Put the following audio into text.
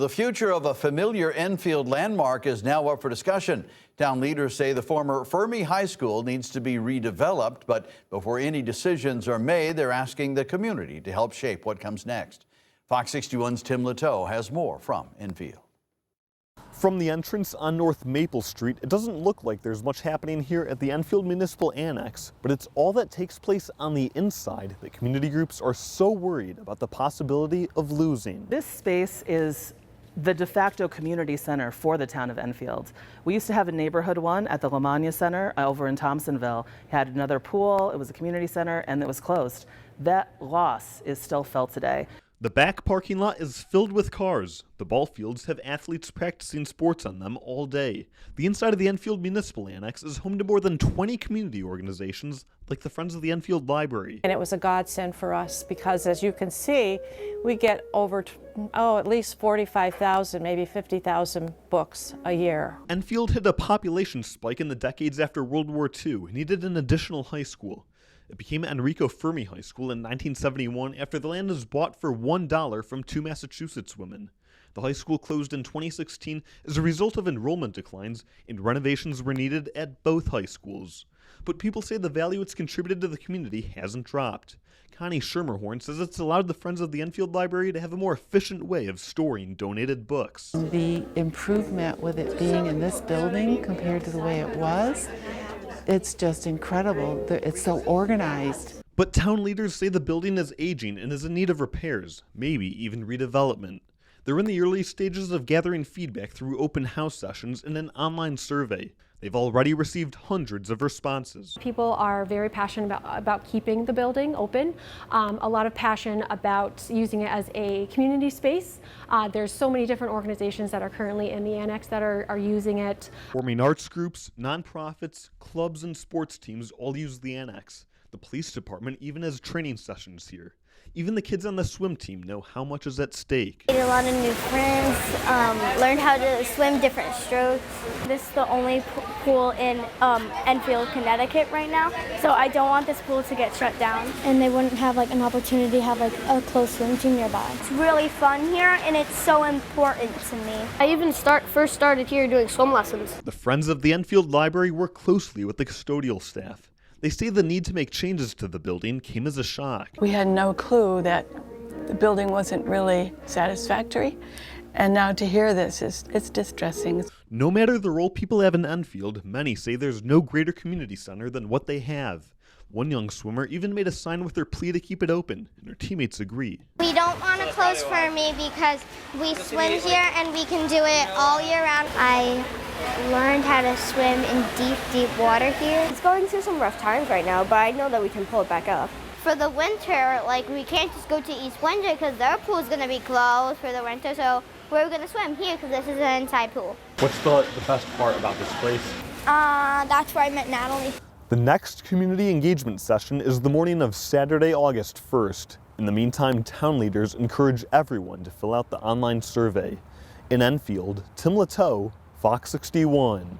The future of a familiar Enfield landmark is now up for discussion. Town leaders say the former Fermi High School needs to be redeveloped, but before any decisions are made, they're asking the community to help shape what comes next. Fox 61's Tim Latow has more from Enfield. From the entrance on North Maple Street, it doesn't look like there's much happening here at the Enfield Municipal Annex, but it's all that takes place on the inside that community groups are so worried about the possibility of losing. This space is the de facto community center for the town of Enfield. We used to have a neighborhood one at the Lamagna Center over in Thompsonville. It had another pool, it was a community center, and it was closed. That loss is still felt today. The back parking lot is filled with cars. The ball fields have athletes practicing sports on them all day. The inside of the Enfield Municipal Annex is home to more than 20 community organizations like the Friends of the Enfield Library. And it was a godsend for us because, as you can see, we get over, at least 45,000, maybe 50,000 books a year. Enfield hit a population spike in the decades after World War II and needed an additional high school. It became Enrico Fermi High School in 1971 after the land was bought for $1 from two Massachusetts women. The high school closed in 2016 as a result of enrollment declines, and renovations were needed at both high schools. But people say the value it's contributed to the community hasn't dropped. Connie Schermerhorn says it's allowed the Friends of the Enfield Library to have a more efficient way of storing donated books. The improvement with it being in this building compared to the way it was, it's just incredible. It's so organized. But town leaders say the building is aging and is in need of repairs, maybe even redevelopment. They're in the early stages of gathering feedback through open house sessions and an online survey. They've already received hundreds of responses. People are very passionate about keeping the building open. A lot of passion about using it as a community space. There's so many different organizations that are currently in the annex that are using it. Forming arts groups, nonprofits, clubs, and sports teams all use the annex. The police department even has training sessions here. Even the kids on the swim team know how much is at stake. Made a lot of new friends, learned how to swim different strokes. This is the only pool in Enfield, Connecticut right now, so I don't want this pool to get shut down. And they wouldn't have like an opportunity to have like a close swim team nearby. It's really fun here and it's so important to me. I even first started here doing swim lessons. The Friends of the Enfield Library work closely with the custodial staff. They say the need to make changes to the building came as a shock. We had no clue that the building wasn't really satisfactory, and now to hear this, it's distressing. No matter the role people have in Enfield, many say there's no greater community center than what they have. One young swimmer even made a sign with her plea to keep it open, and her teammates agree. We don't want to close Fermi because we swim here and we can do it all year round. I learned how to swim in deep, deep water here. It's going through some rough times right now, but I know that we can pull it back up. For the winter, we can't just go to East Windsor because their pool is going to be closed for the winter, so we're going to swim here because this is an inside pool. What's the best part about this place? That's where I met Natalie. The next community engagement session is the morning of Saturday, August 1st. In the meantime, town leaders encourage everyone to fill out the online survey. In Enfield, Tim Latow, Fox 61.